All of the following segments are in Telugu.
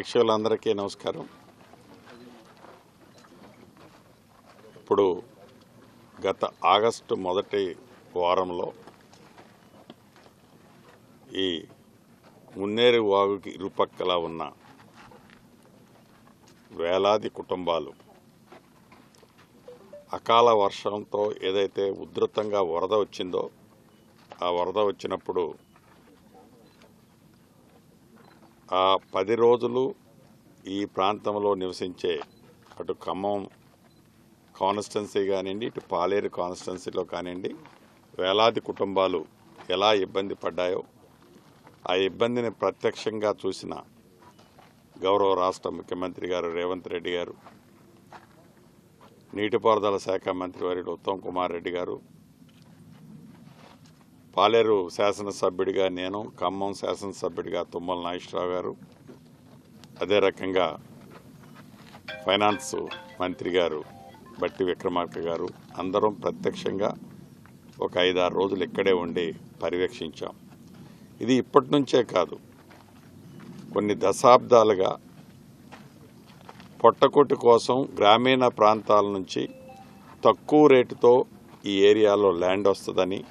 ప్రేక్షకులందరికీ నమస్కారం. ఇప్పుడు గత ఆగస్టు మొదటి వారంలో ఈ మున్నేరు వాగుకి ఇరుపక్కల ఉన్న వేలాది కుటుంబాలు అకాల వర్షంతో ఏదైతే ఉధృతంగా వరద వచ్చిందో ఆ వరద వచ్చినప్పుడు ఆ 10 రోజులు ఈ ప్రాంతంలో నివసించే అటు ఖమ్మం కాన్స్టిట్యున్సీ కానివ్వండి, ఇటు పాలేరు కాన్స్టిట్యున్సీలో కానివ్వండి, వేలాది కుటుంబాలు ఎలా ఇబ్బంది పడ్డాయో ఆ ఇబ్బందిని ప్రత్యక్షంగా చూసిన గౌరవ రాష్ట్ర ముఖ్యమంత్రి గారు రేవంత్ రెడ్డి గారు, నీటిపారుదల శాఖ మంత్రివర్యులు ఉత్తమ్ కుమార్ రెడ్డి గారు, పాలేరు శాసనసభ్యుడిగా నేను, ఖమ్మం శాసనసభ్యుడిగా తుమ్మల నాగేశ్వరరావు గారు, అదే రకంగా ఫైనాన్స్ మంత్రి గారు బట్టి విక్రమార్క గారు అందరం ప్రత్యక్షంగా ఒక 5-6 రోజులు ఇక్కడే ఉండి పర్యవేక్షించాం. ఇది ఇప్పటి నుంచే కాదు, కొన్ని దశాబ్దాలుగా పొట్టకొట్టు కోసం గ్రామీణ ప్రాంతాల నుంచి తక్కువ రేటుతో ఈ ఏరియాలో ల్యాండ్ వస్తుందని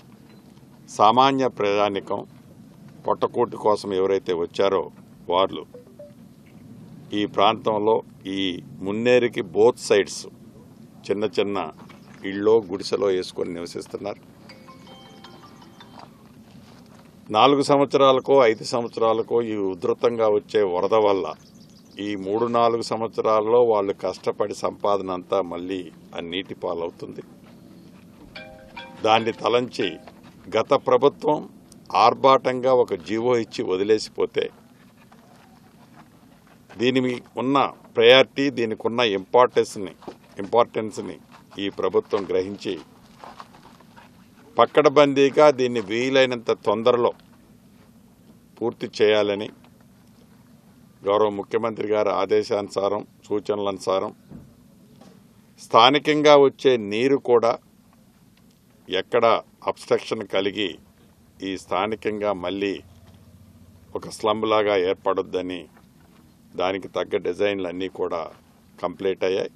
సామాన్య ప్రజానికం పొట్టకూటి కోసం ఎవరైతే వచ్చారో వాళ్ళు ఈ ప్రాంతంలో ఈ మున్నేరుకి బోత్ సైడ్స్ చిన్న చిన్న ఇళ్ళో గుడిసెలో వేసుకొని నివసిస్తున్నారు. 4 సంవత్సరాలకో 5 సంవత్సరాలకో ఈ ఉధృతంగా వచ్చే వరద వల్ల ఈ 3-4 సంవత్సరాల్లో వాళ్ళు కష్టపడి సంపాదన అంతా మళ్ళీ ఆ నీటి పాలవుతుంది. దాన్ని తలంచి గత ప్రభుత్వం ఆర్భాటంగా ఒక జీవో ఇచ్చి వదిలేసిపోతే దీనికి ఉన్న ప్రయారిటీ, దీనికి ఉన్న ఇంపార్టెన్స్ని ఈ ప్రభుత్వం గ్రహించి పక్కడబందీగా దీన్ని వీలైనంత తొందరలో పూర్తి చేయాలని గౌరవ ముఖ్యమంత్రి గారి ఆదేశానుసారం, సూచనలనుసారం స్థానికంగా వచ్చే నీరు కూడా ఎక్కడ అబ్స్ట్రక్షన్ కలిగి ఈ స్థానికంగా మళ్ళీ ఒక స్లమ్ లాగా ఏర్పడొద్దని దానికి తగ్గ డిజైన్లు అన్నీ కూడా కంప్లీట్ అయ్యాయి.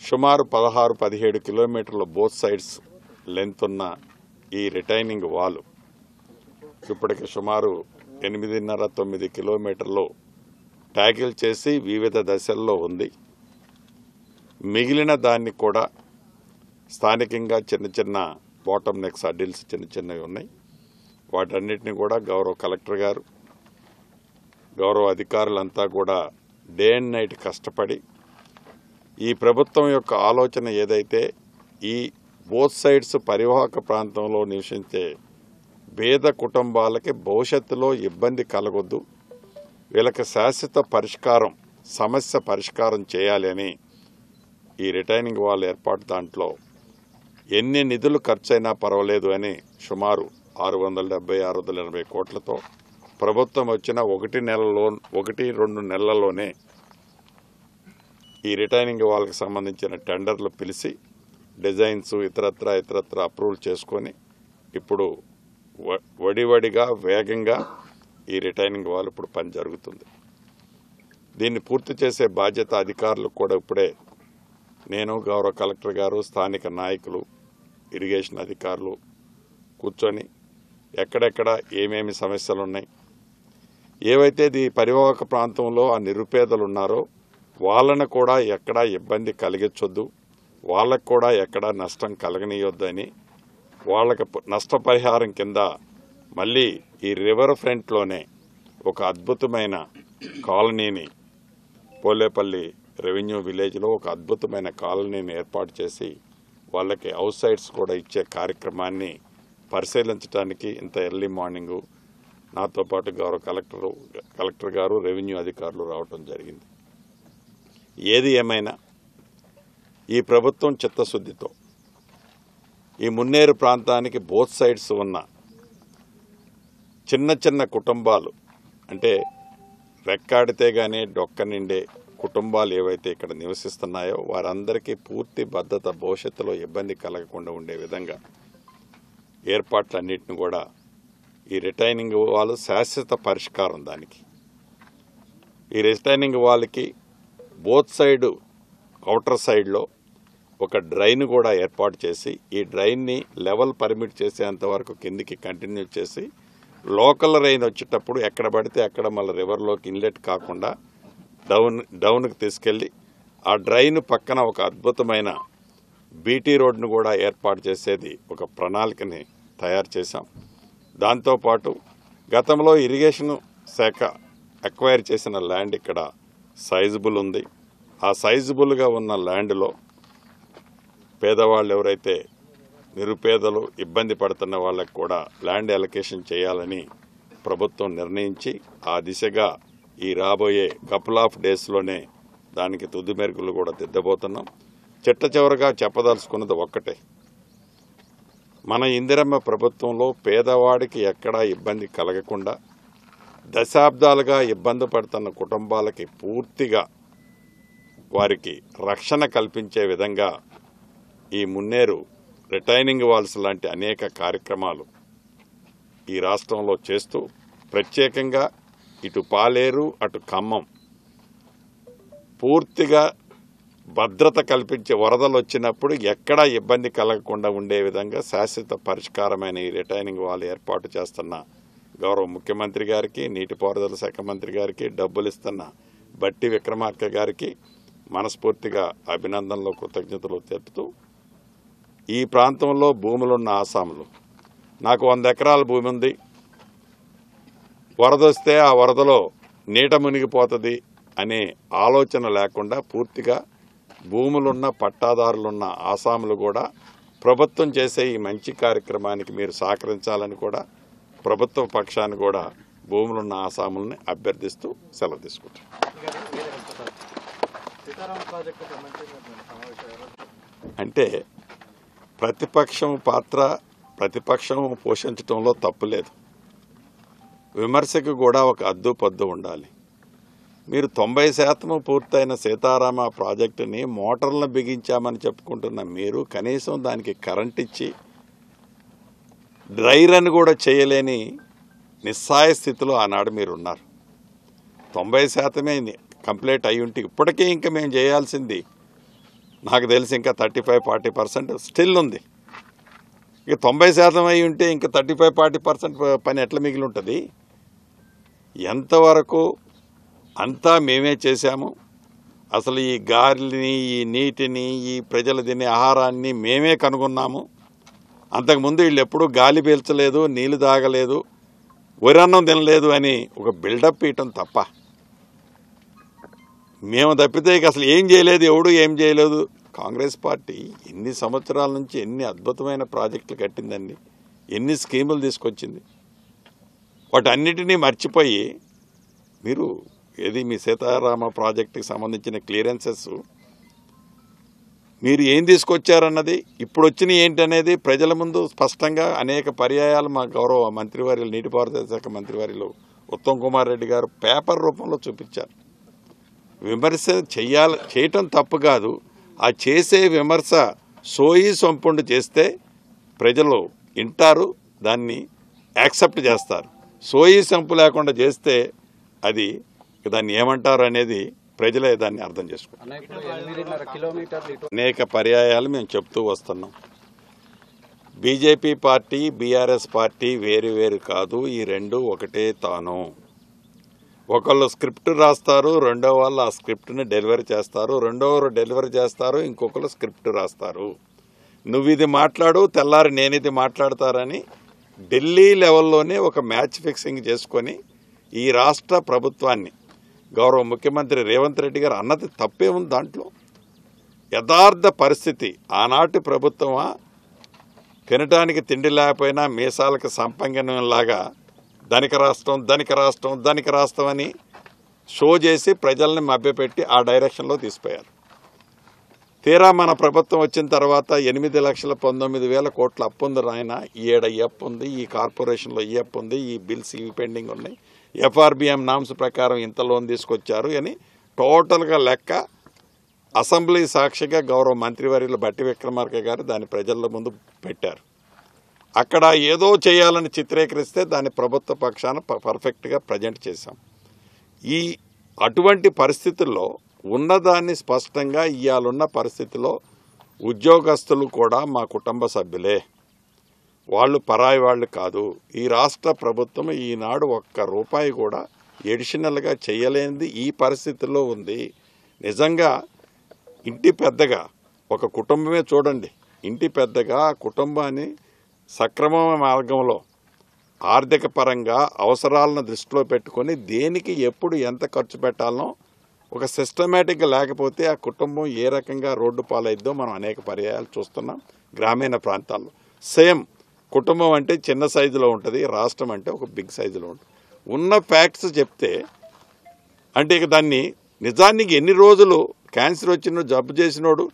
సుమారు 16-17 కిలోమీటర్ల బోత్ సైడ్స్ లెంత్ ఉన్న ఈ రిటైనింగ్ వాల్ ఇప్పటికి సుమారు 8.5-9 కిలోమీటర్లు ట్యాకిల్ చేసి వివిధ దశల్లో ఉంది. మిగిలిన దాన్ని కూడా స్థానికంగా చిన్న చిన్న బాటమ్ నెక్ సడ్డిల్స్ చిన్నవి ఉన్నాయి. వాటన్నిటిని కూడా గౌరవ కలెక్టర్ గారు, గౌరవ అధికారులంతా కూడా డే అండ్ నైట్ కష్టపడి ఈ ప్రభుత్వం యొక్క ఆలోచన ఏదైతే ఈ బోత్ సైడ్స్ పరివాహక ప్రాంతంలో నివసించే పేద కుటుంబాలకి భవిష్యత్తులో ఇబ్బంది కలగొద్దు, వీళ్ళకి శాశ్వత పరిష్కారం, సమస్య పరిష్కారం చేయాలి అని ఈ రిటైనింగ్ వాల్ ఏర్పాటు దాంట్లో ఎన్ని నిధులు ఖర్చైనా పర్వాలేదు అని సుమారు 670-680 కోట్లతో ప్రభుత్వం వచ్చిన 1-2 నెలల్లోనే ఈ రిటైనింగ్ వాల్కి సంబంధించిన టెండర్లు పిలిచి డిజైన్స్ ఇతరత్ర అప్రూవల్ చేసుకొని ఇప్పుడు వడివడిగా వేగంగా ఈ రిటైనింగ్ వాల్ ఇప్పుడు పని జరుగుతుంది. దీన్ని పూర్తి చేసే బాధ్యత అధికారులకు కూడా ఇప్పుడే నేను, గౌరవ కలెక్టర్ గారు, స్థానిక నాయకులు, ఇరిగేషన్ అధికారులు కూర్చొని ఎక్కడెక్కడ ఏమేమి సమస్యలు ఉన్నాయి, ఏవైతే ఈ పరివాహక ప్రాంతంలో ఆ నిరుపేదలు ఉన్నారో వాళ్ళను కూడా ఎక్కడా ఇబ్బంది కలిగించొద్దు, వాళ్ళకు కూడా ఎక్కడా నష్టం కలగనీయొద్దని వాళ్ళకి నష్టపరిహారం కింద మళ్ళీ ఈ రివర్ ఫ్రంట్లోనే ఒక అద్భుతమైన కాలనీని పోలేపల్లి రెవెన్యూ విలేజ్లో ఒక అద్భుతమైన కాలనీని ఏర్పాటు చేసి వాళ్ళకి హౌస్ సైట్స్ కూడా ఇచ్చే కార్యక్రమాన్ని పరిశీలించడానికి ఇంత ఎర్లీ మార్నింగు నాతో పాటు గౌరవ కలెక్టర్ గారు, రెవెన్యూ అధికారులు రావటం జరిగింది. ఏది ఏమైనా ఈ ప్రభుత్వం చిత్తశుద్ధితో ఈ మున్నేరు ప్రాంతానికి బోత్ సైడ్స్ ఉన్న చిన్న చిన్న కుటుంబాలు, అంటే రెక్కాడితే గానీ డొక్క నిండే కుటుంబాలు ఏవైతే ఇక్కడ నివసిస్తున్నాయో వారందరికీ పూర్తి భద్రత, భవిష్యత్తులో ఇబ్బంది కలగకుండా ఉండే విధంగా ఏర్పాట్లన్నింటిని కూడా ఈ రిటైనింగ్ వాళ్ళు శాశ్వత పరిష్కారం దానికి ఈ రిటైనింగ్ వాల్కి బోత్ సైడ్ అవుటర్ సైడ్లో ఒక డ్రైన్ కూడా ఏర్పాటు చేసి ఈ డ్రైన్ని లెవెల్ పర్మిట్ చేసేంత వరకు కిందికి కంటిన్యూ చేసి లోకల్ రైన్ వచ్చేటప్పుడు ఎక్కడ పడితే అక్కడ మళ్ళీ రివర్లోకి ఇన్లెట్ కాకుండా డౌన్కి తీసుకెళ్ళి ఆ డ్రైన్ పక్కన ఒక అద్భుతమైన బీటీ రోడ్ను కూడా ఏర్పాటు చేసేది ఒక ప్రణాళికని తయారు చేశాం. దాంతోపాటు గతంలో ఇరిగేషన్ శాఖ అక్వైర్ చేసిన ల్యాండ్ ఇక్కడ సైజబుల్ ఉంది. ఆ సైజబుల్గా ఉన్న ల్యాండ్లో పేదవాళ్ళు ఎవరైతే నిరుపేదలు ఇబ్బంది పడుతున్న వాళ్ళకు కూడా ల్యాండ్ అలొకేషన్ చేయాలని ప్రభుత్వం నిర్ణయించి ఆ దిశగా ఈ రాబోయే కపుల్ ఆఫ్ డేస్లోనే దానికి తుది మెరుగులు కూడా దిద్దబోతున్నాం. చిట్ట చివరగా చెప్పదలుచుకున్నది ఒక్కటే, మన ఇందిరమ్మ ప్రభుత్వంలో పేదవాడికి ఎక్కడా ఇబ్బంది కలగకుండా దశాబ్దాలుగా ఇబ్బంది పడుతున్న కుటుంబాలకి పూర్తిగా వారికి రక్షణ కల్పించే విధంగా ఈ మున్నేరు రిటైనింగ్ వాల్స్ లాంటి అనేక కార్యక్రమాలు ఈ రాష్ట్రంలో చేస్తూ ప్రత్యేకంగా ఇటు పాలేరు అటు ఖమ్మం పూర్తిగా భద్రత కల్పించే వరదలు వచ్చినప్పుడు ఎక్కడా ఇబ్బంది కలగకుండా ఉండే విధంగా శాశ్వత పరిష్కారమైన ఈ రిటైనింగ్ వాల్ ఏర్పాటు చేస్తున్న గౌరవ ముఖ్యమంత్రి గారికి, నీటిపారుదల శాఖ మంత్రి గారికి, డబ్బులు ఇస్తున్న బట్టి విక్రమార్క గారికి మనస్ఫూర్తిగా అభినందనలు, కృతజ్ఞతలు తెలుపుతూ ఈ ప్రాంతంలో భూములున్న ఆసాములు, నాకు 100 ఎకరాల భూమి ఉంది, వరద వస్తే ఆ వరదలో నీట మునిగిపోతుంది అనే ఆలోచన లేకుండా పూర్తిగా భూములున్న పట్టాదారులున్న ఆసాములు కూడా ప్రభుత్వం చేసే ఈ మంచి కార్యక్రమానికి మీరు సహకరించాలని కూడా ప్రభుత్వ పక్షాన్ని కూడా భూములున్న ఆసాముల్ని అభ్యర్థిస్తూ సెలవు తీసుకుంటారు. అంటే ప్రతిపక్షం పాత్ర ప్రతిపక్షం పోషించడంలో తప్పులేదు. విమర్శకు కూడా ఒక అద్దు పద్దు ఉండాలి. మీరు 90% పూర్తయిన సీతారామ ప్రాజెక్టుని మోటార్లను బిగించామని చెప్పుకుంటున్న మీరు కనీసం దానికి కరెంట్ ఇచ్చి డ్రై రన్ కూడా చేయలేని నిస్సాయ స్థితిలో ఆనాడు మీరున్నారు. 90% కంప్లీట్ అయి ఉంటే ఇప్పటికే ఇంకా మేము చేయాల్సింది నాకు తెలిసి ఇంకా 35-40% స్టిల్ ఉంది. ఇక 90% అయి ఉంటే ఇంకా 35-40% పని ఎట్లా మిగిలి ఉంటుంది? ఎంతవరకు అంతా మేమే చేశాము. అసలు ఈ గాలిని, ఈ నీటిని, ఈ ప్రజల తినే ఆహారాన్ని మేమే కనుగొన్నాము. అంతకుముందు వీళ్ళు ఎప్పుడూ గాలి పీల్చలేదు, నీళ్లు తాగలేదు, వరన్నం తినలేదు అని ఒక బిల్డప్ ఇవ్వటం తప్ప మేము తప్పితే ఇక అసలు ఏం చేయలేదు, ఎవడు ఏం చేయలేదు. కాంగ్రెస్ పార్టీ ఎన్ని సంవత్సరాల నుంచి ఎన్ని అద్భుతమైన ప్రాజెక్టులు కట్టిందండి, ఎన్ని స్కీములు తీసుకొచ్చింది. వాటన్నిటినీ మర్చిపోయి మీరు ఏది మీ సీతారామ ప్రాజెక్టుకి సంబంధించిన క్లియరెన్సెస్ మీరు ఏం తీసుకొచ్చారన్నది ఇప్పుడు వచ్చినాయి ఏంటనేది ప్రజల ముందు స్పష్టంగా అనేక పర్యాయాలు మా గౌరవ మంత్రివర్యులు, నీటిపారుదల శాఖ మంత్రివర్యులు ఉత్తమ్ కుమార్ రెడ్డి గారు పేపర్ రూపంలో చూపించారు. విమర్శ చేయటం తప్పు కాదు. ఆ చేసే విమర్శ సోయి సొంపుండు చేస్తే ప్రజలు వింటారు, దాన్ని యాక్సెప్ట్ చేస్తారు. సోయి సంపు లేకుండా చేస్తే అది దాన్ని ఏమంటారు అనేది ప్రజలే దాన్ని అర్థం చేసుకుంటారు. అనేక పర్యాయాలు మేము చెప్తూ వస్తున్నాం. బీజేపీ పార్టీ, బీఆర్ఎస్ పార్టీ వేరు వేరు కాదు, ఈ రెండు ఒకటే తాను. ఒకళ్ళు స్క్రిప్ట్ రాస్తారు, రెండో వాళ్ళు ఆ స్క్రిప్ట్ని డెలివరీ చేస్తారు, రెండోవారు డెలివరీ చేస్తారు, ఇంకొకరు స్క్రిప్ట్ రాస్తారు. నువ్వు ఇది మాట్లాడు, తెల్లారి నేను ఇది మాట్లాడతారని ఢిల్లీ లెవెల్లోనే ఒక మ్యాచ్ ఫిక్సింగ్ చేసుకొని ఈ రాష్ట్ర ప్రభుత్వాన్ని గౌరవ ముఖ్యమంత్రి రేవంత్ రెడ్డి గారు అన్నది తప్పే ఉంది. దాంట్లో యథార్థ పరిస్థితి ఆనాటి ప్రభుత్వమా తినడానికి తిండి లేకపోయినా మీసాలకు సంపంగనంలాగా ధనిక రాష్ట్రం అని షో చేసి ప్రజల్ని మభ్యపెట్టి ఆ డైరెక్షన్లో తీసిపోయారు. తీరా మన ప్రభుత్వం వచ్చిన తర్వాత 8,19,000 కోట్ల అప్పు ఉంది. రాయన ఈడ ఈ అప్పు ఉంది, ఈ కార్పొరేషన్లో ఈ అప్పు ఉంది, ఈ బిల్స్ ఇవి పెండింగ్ ఉన్నాయి, FRBM నామ్స్ ప్రకారం ఇంత లోన్ తీసుకొచ్చారు అని టోటల్గా లెక్క అసెంబ్లీ సాక్షిగా గౌరవ మంత్రివర్యులు బట్టి విక్రమార్క గారు దాన్ని ప్రజల ముందు పెట్టారు. అక్కడ ఏదో చేయాలని చిత్రీకరిస్తే దాన్ని ప్రభుత్వ పక్షాన పర్ఫెక్ట్గా ప్రజెంట్ చేశాం. ఈ అటువంటి పరిస్థితుల్లో ఉన్నదాన్ని స్పష్టంగా ఇవాళున్న పరిస్థితిలో ఉద్యోగస్తులు కూడా మా కుటుంబ సభ్యులే, వాళ్ళు పరాయి వాళ్ళు కాదు. ఈ రాష్ట్ర ప్రభుత్వం ఈనాడు ఒక్క రూపాయి కూడా ఎడిషనల్గా చేయలేనిది ఈ పరిస్థితుల్లో ఉంది. నిజంగా ఇంటి పెద్దగా ఒక కుటుంబమే చూడండి, ఇంటి పెద్దగా కుటుంబాన్ని సక్రమ మార్గంలో ఆర్థిక పరంగా అవసరాలను దృష్టిలో పెట్టుకొని దేనికి ఎప్పుడు ఎంత ఖర్చు పెట్టాలనో ఒక సిస్టమేటిక్గా లేకపోతే ఆ కుటుంబం ఏ రకంగా రోడ్డు పాలైద్దో మనం అనేక పర్యాయాలు చూస్తున్నాం. గ్రామీణ ప్రాంతాల్లో సేమ్ కుటుంబం అంటే చిన్న సైజులో ఉంటుంది, రాష్ట్రం అంటే ఒక బిగ్ సైజులో ఉంటుంది. ఉన్న ఫ్యాక్ట్స్ చెప్తే అంటే ఇక దాన్ని నిజానికి ఎన్ని రోజులు క్యాన్సర్ వచ్చిన జబ్బు చేసినోడు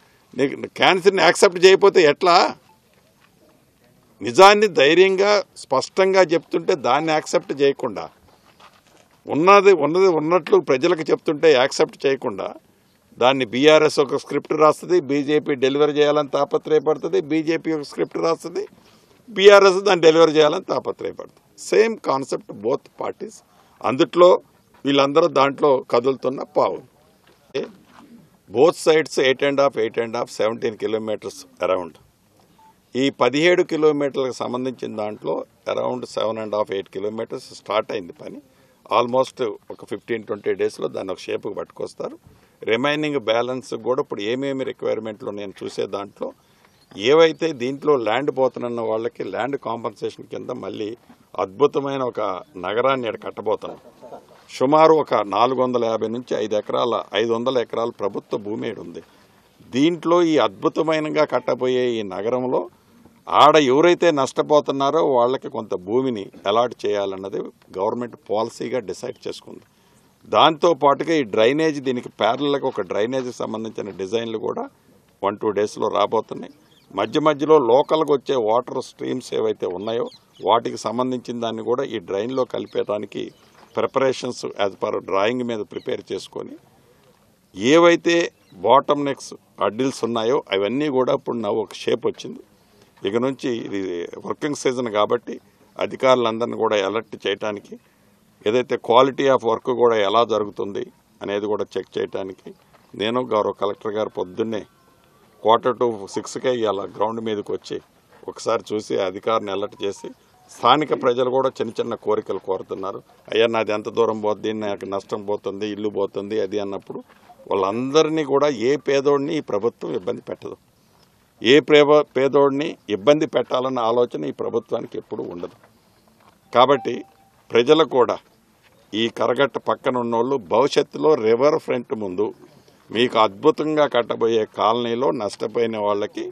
క్యాన్సర్ని యాక్సెప్ట్ చేయకపోతే ఎట్లా? నిజాన్ని ధైర్యంగా స్పష్టంగా చెప్తుంటే దాన్ని యాక్సెప్ట్ చేయకుండా, ఉన్నది ఉన్నట్లు ప్రజలకు చెప్తుంటే యాక్సెప్ట్ చేయకుండా దాన్ని బీఆర్ఎస్ ఒక స్క్రిప్ట్ రాస్తుంది, బీజేపీ డెలివరీ చేయాలని తాపత్రయపడుతుంది, బీజేపీ ఒక స్క్రిప్ట్ రాస్తుంది, బీఆర్ఎస్ దాన్ని డెలివరీ చేయాలని తాపత్రయపడుతుంది. Same concept both parties. అందుట్లో వీళ్ళందరూ దాంట్లో కదులుతున్న పావు. Both sides 8.5 17 kilometres around. ఈ 17 కిలోమీటర్లకు సంబంధించిన దాంట్లో అరౌండ్ 7.5 8 కిలోమీటర్స్ స్టార్ట్ అయింది పని. ఆల్మోస్ట్ ఒక 15-20 డేస్లో దాన్ని ఒక షేప్కి పట్టుకొస్తారు. రిమైనింగ్ బ్యాలెన్స్ కూడా ఇప్పుడు ఏమేమి రిక్వైర్మెంట్లు నేను చూసే దాంట్లో ఏవైతే దీంట్లో ల్యాండ్ పోతున్న వాళ్ళకి ల్యాండ్ కాంపన్సేషన్ కింద మళ్ళీ అద్భుతమైన ఒక నగరాన్ని ఇక్కడ కట్టబోతున్నాం. సుమారు ఒక 450 నుంచి 500 ఎకరాల ప్రభుత్వ భూమి ఉంది. దీంట్లో ఈ అద్భుతమైనగా కట్టబోయే ఈ నగరంలో ఆడ ఎవరైతే నష్టపోతున్నారో వాళ్ళకి కొంత భూమిని అలాట్ చేయాలన్నది గవర్నమెంట్ పాలసీగా డిసైడ్ చేసుకుంది. దాంతోపాటుగా ఈ డ్రైనేజ్ దీనికి ప్యారల్గా ఒక డ్రైనేజ్కి సంబంధించిన డిజైన్లు కూడా 1-2 డేస్లో రాబోతున్నాయి. మధ్యలో లోకల్గా వచ్చే వాటర్ స్ట్రీమ్స్ ఏవైతే ఉన్నాయో వాటికి సంబంధించిన దాన్ని కూడా ఈ డ్రైన్లో కలిపేయడానికి ప్రిపరేషన్స్ యాజ్ పర్ డ్రాయింగ్ మీద ప్రిపేర్ చేసుకొని ఏవైతే బాటమ్ నెక్స్ అడ్డిల్స్ ఉన్నాయో అవన్నీ కూడా ఇప్పుడు ఒక షేప్ వచ్చింది. ఇక నుంచి ఇది వర్కింగ్ సీజన్ కాబట్టి అధికారులందరినీ కూడా అలర్ట్ చేయడానికి, ఏదైతే క్వాలిటీ ఆఫ్ వర్క్ కూడా ఎలా జరుగుతుంది అనేది కూడా చెక్ చేయడానికి నేను గౌరవ కలెక్టర్ గారు పొద్దున్నే 5:45కే ఇలా గ్రౌండ్ మీదకి వచ్చి ఒకసారి చూసి అధికారిని అలర్ట్ చేసి, స్థానిక ప్రజలు కూడా చిన్న కోరికలు కోరుతున్నారు. అయ్యా నాది ఎంత దూరం పోతుంది, నాకు నష్టం పోతుంది, ఇల్లు పోతుంది అది అన్నప్పుడు వాళ్ళందరినీ కూడా ఏ పేదోడిని ఈ ప్రభుత్వం ఇబ్బంది పెట్టదు. ఏ పేదోడిని ఇబ్బంది పెట్టాలన్న ఆలోచన ఈ ప్రభుత్వానికి ఎప్పుడూ ఉండదు. కాబట్టి ప్రజలు కూడా ఈ కరగట్ట పక్కన ఉన్నోళ్ళు భవిష్యత్తులో రివర్ ఫ్రంట్ ముందు మీకు అద్భుతంగా కట్టబోయే కాలనీలో నష్టపోయిన వాళ్ళకి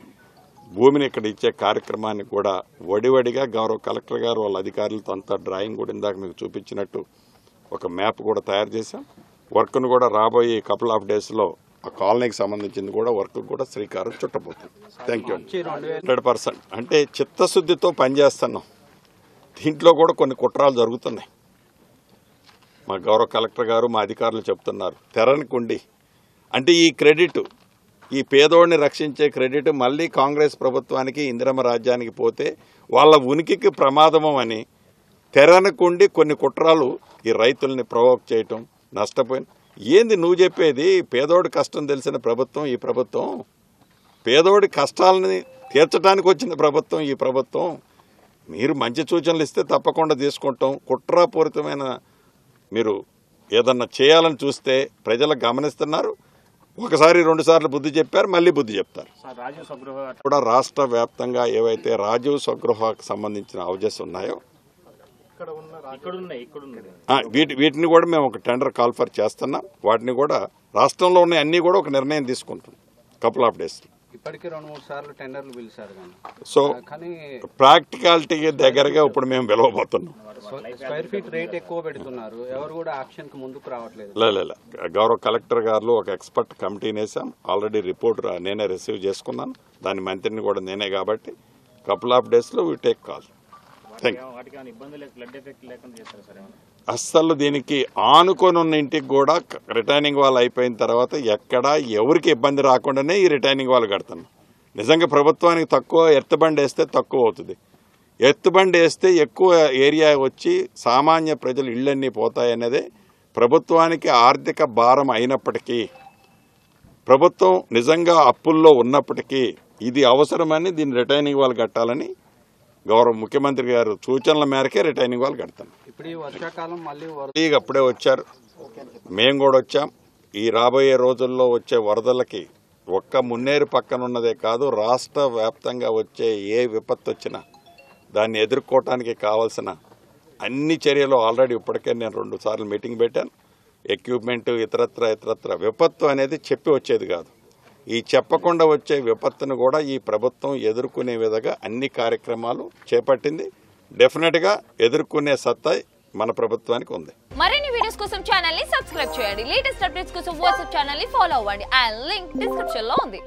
భూమిని ఇక్కడ ఇచ్చే కార్యక్రమాన్ని కూడా వడివడిగా గౌరవ కలెక్టర్ గారు వాళ్ళ అధికారులతో అంతా డ్రాయింగ్ కూడా ఇందాక మీకు చూపించినట్టు ఒక మ్యాప్ కూడా తయారు చేశాం. వర్క్ను కూడా రాబోయే కపుల్ ఆఫ్ డేస్లో ఆ కాలనీకి సంబంధించింది కూడా వర్క్ కూడా శ్రీకారం చుట్టబోతుంది. Thank you. 100% అంటే చిత్తశుద్ధితో పనిచేస్తున్నాం. దీంట్లో కూడా కొన్ని కుట్రాలు జరుగుతున్నాయి. మా గౌరవ కలెక్టర్ గారు మా అధికారులు చెప్తున్నారు, తెరనికుండి అంటే ఈ క్రెడిట్, ఈ పేదోడిని రక్షించే క్రెడిట్ మళ్ళీ కాంగ్రెస్ ప్రభుత్వానికి ఇందిరమ్మ రాజ్యానికి పోతే వాళ్ళ ఉనికికి ప్రమాదము అని తెరనకుండి కొన్ని కుట్రాలు ఈ రైతుల్ని ప్రొవోక్ చేయటం, నష్టపోయిన ఏంది నువ్వు చెప్పేది? పేదోడి కష్టం తెలిసిన ప్రభుత్వం ఈ ప్రభుత్వం, పేదోడి కష్టాలని తీర్చడానికి వచ్చిన ప్రభుత్వం ఈ ప్రభుత్వం. మీరు మంచి సూచనలు ఇస్తే తప్పకుండా తీసుకుంటాం. కుట్రాపూరితమైన మీరు ఏదన్నా చేయాలని చూస్తే ప్రజలు గమనిస్తున్నారు. ఒకసారి 2 సార్లు బుద్ధి చెప్పారు, మళ్ళీ బుద్ధి చెప్తారు. కూడా రాష్ట్ర వ్యాప్తంగా ఏవైతే రాజీవ్ స్వగృహకు సంబంధించిన హౌజెస్ ఉన్నాయో వీటిని కూడా మేము ఒక టెండర్ కాల్ఫర్ చేస్తున్నాం. వాటిని కూడా రాష్ట్రంలో ఉన్న అన్ని కూడా ఒక నిర్ణయం తీసుకుంటాం కపుల్ ఆఫ్ డేస్. ఇప్పటికే 2-3 సార్లు టెండర్లు పిలిచారు. సో ప్రాక్టికాలిటీ దగ్గరగా ఇప్పుడు మేము పిలవబోతున్నాం. స్క్వేర్ ఫీట్ రేట్ ఎక్కువ పెడుతున్నారు, ఎవరు కూడా ఆక్షన్ కి ముందుకు రావట్లేదు. లేదు, గౌరవ కలెక్టర్ గారు ఒక ఎక్స్పర్ట్ కమిటీని వేసాం. ఆల్రెడీ రిపోర్ట్ నేనే రిసీవ్ చేసుకున్నాను. దాని మంత్రిని కూడా నేనే కాబట్టి కపుల్ ఆఫ్ డేస్లో వీ టేక్ కాల్. అస్సలు దీనికి ఆనుకొని ఉన్న ఇంటికి కూడా రిటైనింగ్ వాల్ అయిపోయిన తర్వాత ఎక్కడా ఎవరికి ఇబ్బంది రాకుండానే ఈ రిటైనింగ్ వాల్ కడతాను. నిజంగా ప్రభుత్వానికి తక్కువ ఎత్తుబండి వేస్తే తక్కువ అవుతుంది, ఎత్తుబండి వేస్తే ఎక్కువ ఏరియా వచ్చి సామాన్య ప్రజలు ఇళ్ళన్నీ పోతాయనేదే ప్రభుత్వానికి ఆర్థిక భారం అయినప్పటికీ, ప్రభుత్వం నిజంగా అప్పుల్లో ఉన్నప్పటికీ ఇది అవసరమని దీన్ని రిటైనింగ్ వాళ్ళు కట్టాలని గౌరవ ముఖ్యమంత్రి గారు సూచనల మేరకే రిటైనింగ్ వాళ్ళు కడతాం. ఇప్పుడు ఈ వర్షాకాలం మళ్ళీ అప్పుడే వచ్చారు, మేము కూడా వచ్చాం. ఈ రాబోయే రోజుల్లో వచ్చే వరదలకి ఒక్క మున్నేరు పక్కన ఉన్నదే కాదు, రాష్ట్ర వ్యాప్తంగా వచ్చే ఏ విపత్తు వచ్చినా దాన్ని ఎదుర్కోవటానికి కావాల్సిన అన్ని చర్యలు ఆల్రెడీ ఇప్పటికే నేను 2 సార్లు మీటింగ్ పెట్టాను. ఎక్విప్మెంట్ ఇతరత్ర విపత్తు అనేది చెప్పి వచ్చేది కాదు. ఈ చెప్పకుండా వచ్చే విపత్తును కూడా ఈ ప్రభుత్వం ఎదుర్కొనే విధంగా అన్ని కార్యక్రమాలు చేపట్టింది. డెఫినెట్గా ఎదుర్కొనే సత్తా మన ప్రభుత్వానికి ఉంది. మరిన్ని వీడియోస్ కోసం ఛానల్ ని సబ్స్క్రైబ్ చేయండి. లేటెస్ట్ అప్డేట్స్ కోసం వాట్సాప్ ఛానల్ ని ఫాలో అవ్వండి. ఆ లింక్ డిస్క్రిప్షన్ లో ఉంది.